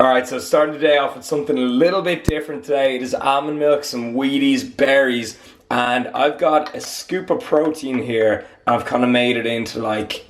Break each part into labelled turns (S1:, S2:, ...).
S1: Alright, so starting the day off with something a little bit different today. It is almond milk, some Wheaties, berries, and I've got a scoop of protein here. I've kind of made it into like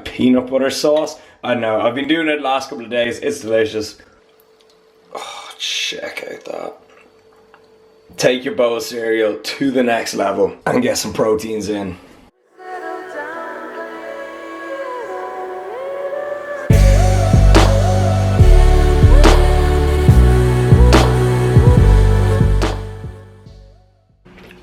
S1: peanut butter sauce. I don't know, I've been doing it the last couple of days. It's delicious. Oh, check out that. Take your bowl of cereal to the next level and get some proteins in.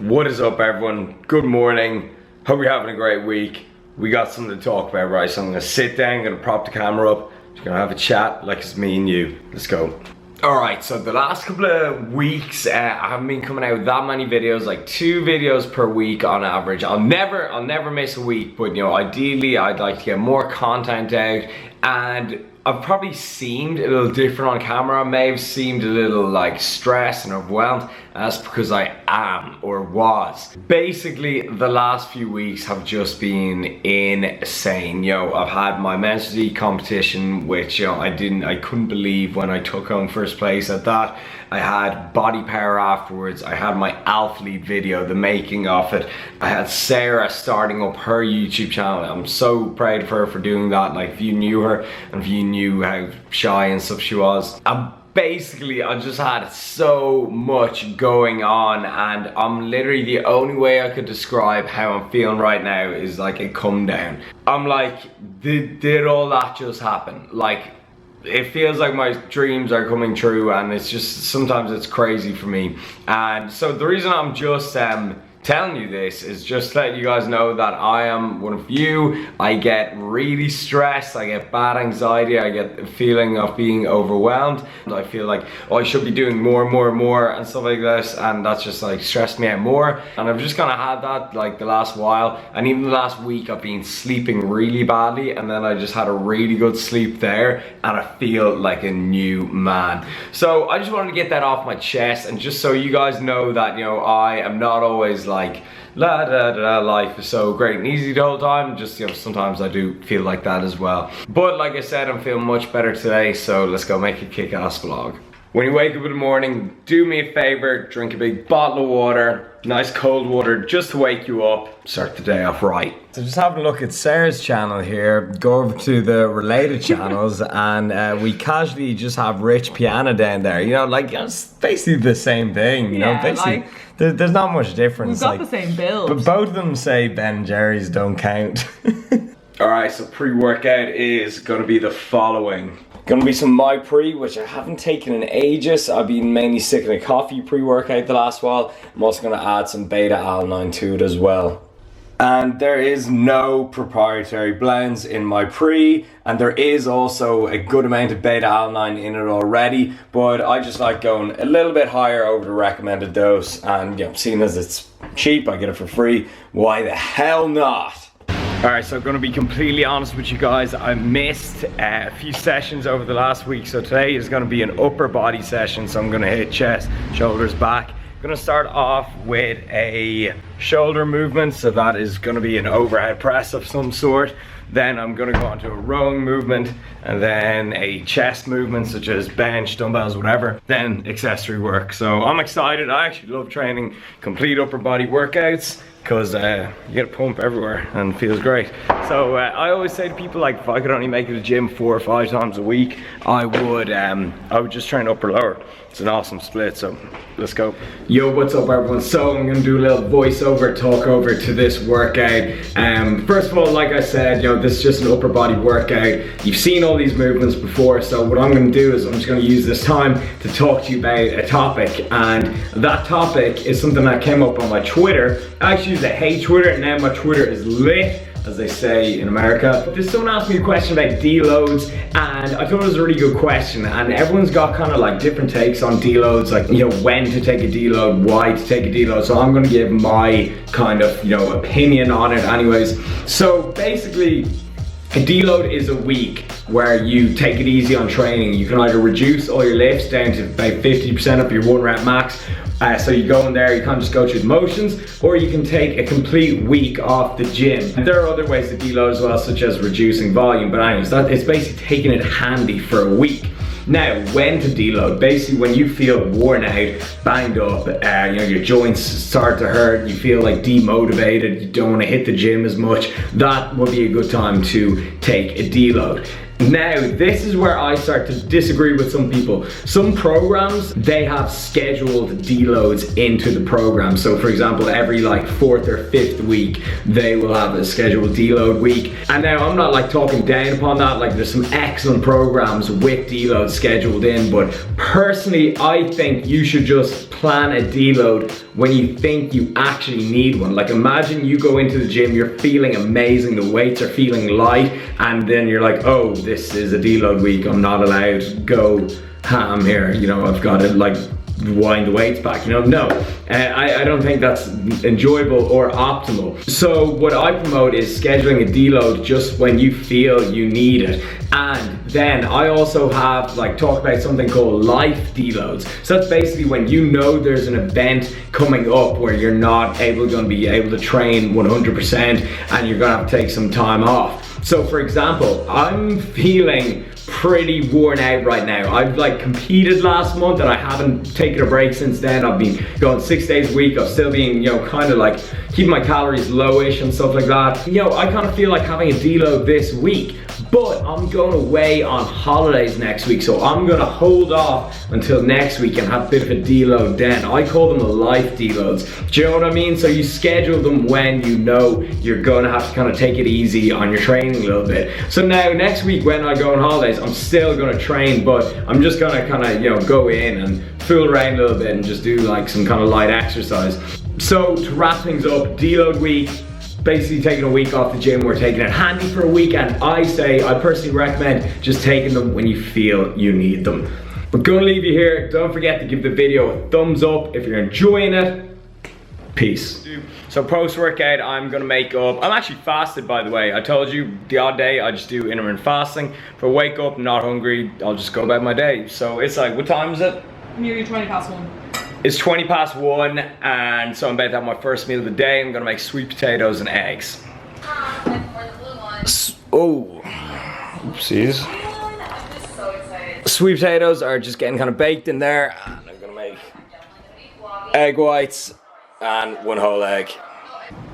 S1: What is up, everyone? Good morning. Hope you're having a great week. We got something to talk about, right? So I'm gonna sit down, gonna prop the camera up, just gonna have a chat like it's me and you. Let's go. Alright, so the last couple of weeks, I haven't been coming out with that many videos, like 2 videos per week on average. I'll never miss a week, but you know, ideally I'd like to get more content out, and I've probably seemed a little different on camera. I may have seemed a little like stressed and overwhelmed, and that's because I am, or was. Basically, the last few weeks have just been insane. Yo, I've had my men's competition, which I couldn't believe when I took home first place at that. I had body power afterwards. I had my athlete video, the making of it. I had Sarah starting up her YouTube channel. I'm so proud of her for doing that. Like, if you knew her and if you knew how shy and stuff she was. Basically, I just had so much going on, and I'm literally, the only way I could describe how I'm feeling right now is like a come down. I'm like, did all that just happen? Like, it feels like my dreams are coming true, and it's just, sometimes it's crazy for me. And so the reason I'm just telling you this is just to let you guys know that I am one of you. I get really stressed, I get bad anxiety, I get a feeling of being overwhelmed. I feel like, oh, I should be doing more and stuff like this, and that's just like stressed me out more. And I've just kind of had that like the last while, and even the last week I've been sleeping really badly, and then I just had a really good sleep there, and I feel like a new man. So I just wanted to get that off my chest, and just so you guys know that, you know, I am not always like life is so great and easy the whole time. Just, you know, sometimes I do feel like that as well. But like I said, I'm feeling much better today, so let's go make a kick-ass vlog. When you wake up in the morning, do me a favor, drink a big bottle of water, nice cold water, just to wake you up, start the day off right. So just having a look at Sarah's channel here, go over to the related channels, and we casually just have Rich Piana down there. You know, like, it's basically the same thing, you know, basically. Like, there's not much difference.
S2: We've got the same build.
S1: But both of them say Ben & Jerry's don't count. Alright, so pre-workout is going to be the following. Going to be some My Pre, which I haven't taken in ages. I've been mainly sticking to coffee pre-workout the last while. I'm also going to add some beta-alanine to it as well. And there is no proprietary blends in My Pre, and there is also a good amount of beta-alanine in it already, but I just like going a little bit higher over the recommended dose, and, you know, seeing as it's cheap, I get it for free, why the hell not? Alright, so I'm going to be completely honest with you guys. I missed a few sessions over the last week, so today is going to be an upper body session. So I'm going to hit chest, shoulders, back. I'm going to start off with a shoulder movement, so that is going to be an overhead press of some sort. Then I'm going to go on to a rowing movement, and then a chest movement such as bench, dumbbells, whatever, then accessory work. So I'm excited. I actually love training complete upper body workouts, because you get a pump everywhere and it feels great. So I always say to people, like, if I could only make it to the gym 4 or 5 times a week, I would just train upper lower. It's an awesome split, so let's go. Yo, what's up, everyone? So I'm gonna do a little voiceover, talk over to this workout. First of all, like I said, you know, this is just an upper body workout. You've seen all these movements before, so what I'm gonna do is I'm just gonna use this time to talk to you about a topic, and that topic is something that came up on my Twitter. I actually used to hate Twitter, and now my Twitter is lit, as they say in America. There's someone asked me a question about deloads, and I thought it was a really good question, and everyone's got kind of like different takes on deloads, like, you know, when to take a deload, why to take a deload. So I'm gonna give my kind of, you know, opinion on it anyways. So basically, a deload is a week where you take it easy on training. You can either reduce all your lifts down to about 50% of your 1 rep max, so you go in there, you can't just go through the motions, or you can take a complete week off the gym. And there are other ways to deload as well, such as reducing volume, but anyways, it's basically taking it handy for a week. Now, when to deload? Basically, when you feel worn out, banged up, you know, your joints start to hurt, you feel like demotivated, you don't want to hit the gym as much, that would be a good time to take a deload. Now, this is where I start to disagree with some people. Some programs, they have scheduled deloads into the program. So for example, every like 4th or 5th week, they will have a scheduled deload week. And now I'm not like talking down upon that, like there's some excellent programs with deloads scheduled in, but personally, I think you should just plan a deload when you think you actually need one. Like imagine you go into the gym, you're feeling amazing, the weights are feeling light, and then you're like, oh, this is a deload week, I'm not allowed to go ham here, you know, I've got to like wind the weights back, you know. No, I don't think that's enjoyable or optimal. So what I promote is scheduling a deload just when you feel you need it. And then I also have like talk about something called life deloads. So that's basically when you know there's an event coming up where you're not going to be able to train 100% and you're gonna have to take some time off. So for example, I'm feeling pretty worn out right now. I've like competed last month and I haven't taken a break since then. I've been going 6 days a week. I've still been, you know, kind of like keeping my calories lowish and stuff like that. You know, I kind of feel like having a deload this week, but I'm going away on holidays next week. So I'm gonna hold off until next week and have a bit of a deload then. I call them life deloads. Do you know what I mean? So you schedule them when you know you're gonna have to kind of take it easy on your training a little bit. So now next week when I go on holidays, I'm still gonna train, but I'm just gonna kind of, you know, go in and fool around a little bit and just do like some kind of light exercise. So to wrap things up, deload week, basically taking a week off the gym, we're taking it handy for a week, and I personally recommend just taking them when you feel you need them. We're gonna leave you here. Don't forget to give the video a thumbs up if you're enjoying it. Peace. So post-workout, I'm gonna make up, I'm actually fasted by the way. I told you the odd day I just do intermittent fasting. If I wake up not hungry, I'll just go about my day. So it's like, what time is it?
S2: Nearly 20 past 1.
S1: It's 20 past 1, and so I'm about to have my first meal of the day. I'm gonna make sweet potatoes and eggs. Oh, oopsies.
S2: I'm just so excited.
S1: Sweet potatoes are just getting kind of baked in there, and I'm gonna make egg whites and 1 whole egg.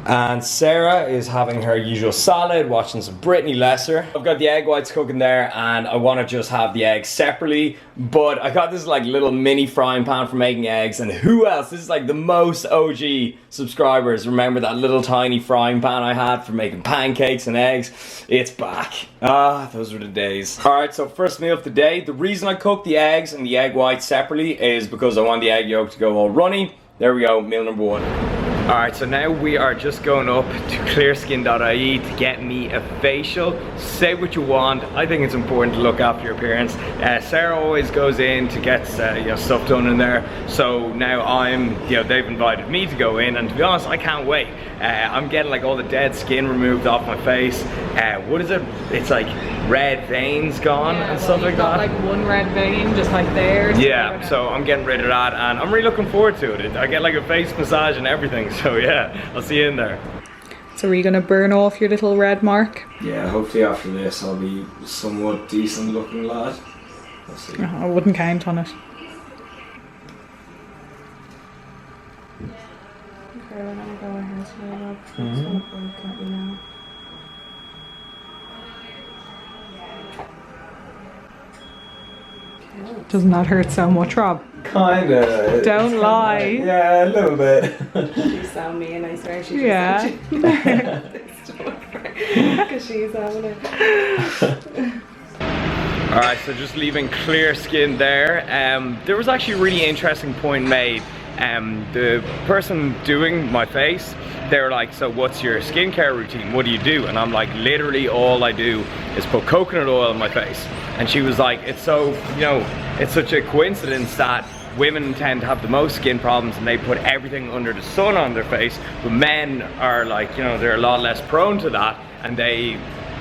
S1: And Sarah is having her usual salad, watching some Brittany Lesser. I've got the egg whites cooking there, and I want to just have the eggs separately, but I got this like little mini frying pan for making eggs, and who else? This is like the most OG subscribers remember that little tiny frying pan I had for making pancakes and eggs. It's back. Ah, those were the days. Alright, so first meal of the day. The reason I cook the eggs and the egg whites separately is because I want the egg yolk to go all runny. There we go, meal number 1. Alright, so now we are just going up to Nutriquick.ie to get me a facial. Say what you want. I think it's important to look after your appearance. Sarah always goes in to get you know, stuff done in there. So now they've invited me to go in, and to be honest, I can't wait. I'm getting like all the dead skin removed off my face. What is it? It's like red veins gone and stuff like that.
S2: Like 1 red vein just like there.
S1: Yeah, so I'm getting rid of that, and I'm really looking forward to it. I get like a face massage and everything. So yeah, I'll see you in there.
S2: So are you gonna burn off your little red mark?
S1: Yeah, hopefully after this I'll be somewhat decent looking lad. We'll see.
S2: Oh, I wouldn't count on it. Okay, we're gonna go ahead to Doesn't that hurt so much, Rob?
S1: Kinda.
S2: Don't lie.
S1: Yeah, a little bit.
S3: She's so mean, I swear she just
S2: Yeah.
S3: because she's having it.
S1: Alright, so just leaving clear skin there. There was actually a really interesting point made. The person doing my face, they were like, so what's your skincare routine? What do you do? And I'm like, literally all I do is put coconut oil on my face. And she was like, it's so, you know, it's such a coincidence that women tend to have the most skin problems and they put everything under the sun on their face, but men are like, you know, they're a lot less prone to that, and they,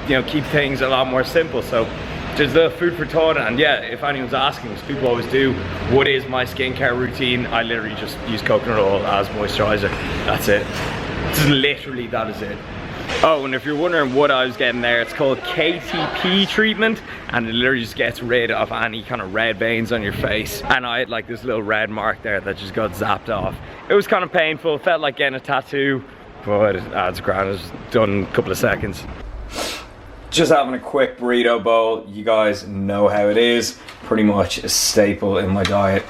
S1: you know, keep things a lot more simple. So there's a little food for thought. And yeah, if anyone's asking, as people always do, what is my skincare routine? I literally just use coconut oil as moisturizer. That's it. Literally, that is it. Oh, and if you're wondering what I was getting there, it's called KTP treatment, and it literally just gets rid of any kind of red veins on your face. And I had like this little red mark there that just got zapped off. It was kind of painful, felt like getting a tattoo, but it's grand, it was done in a couple of seconds. Just having a quick burrito bowl. You guys know how it is. Pretty much a staple in my diet.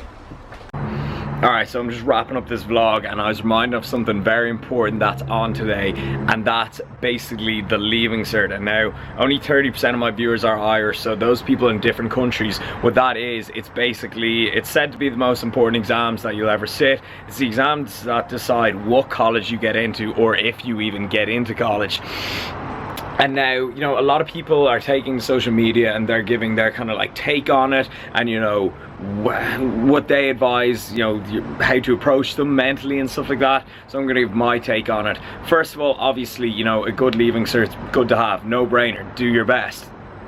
S1: Alright, so I'm just wrapping up this vlog, and I was reminded of something very important that's on today, and that's basically the Leaving Cert. And now only 30% of my viewers are Irish, so those people in different countries, what that is, it's said to be the most important exams that you'll ever sit. It's the exams that decide what college you get into, or if you even get into college. And now, you know, a lot of people are taking social media and they're giving their kind of like take on it, and you know, what they advise, you know, how to approach them mentally and stuff like that. So I'm gonna give my take on it. First of all, obviously, you know, a good Leaving Cert's good to have, no brainer, do your best.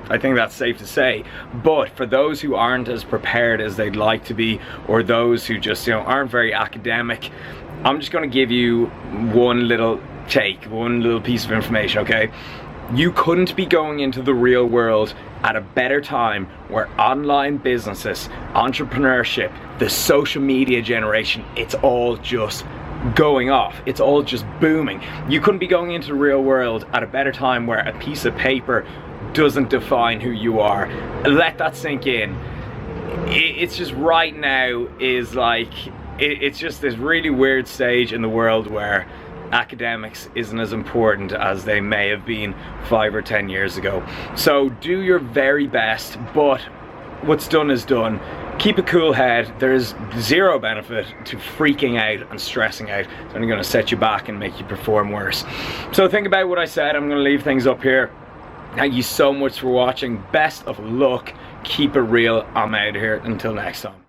S1: I think that's safe to say. But for those who aren't as prepared as they'd like to be, or those who just, you know, aren't very academic, I'm just gonna give you one little piece of information, okay? You couldn't be going into the real world at a better time where online businesses, entrepreneurship, the social media generation, it's all just going off. It's all just booming. You couldn't be going into the real world at a better time where a piece of paper doesn't define who you are. Let that sink in. It's just right now is like, it's just this really weird stage in the world where academics isn't as important as they may have been 5 or 10 years ago. So do your very best, but what's done is done. Keep a cool head. There's zero benefit to freaking out and stressing out. It's only going to set you back and make you perform worse. So think about what I said. I'm going to leave things up here. Thank you so much for watching. Best of luck. Keep it real. I'm out of here. Until next time.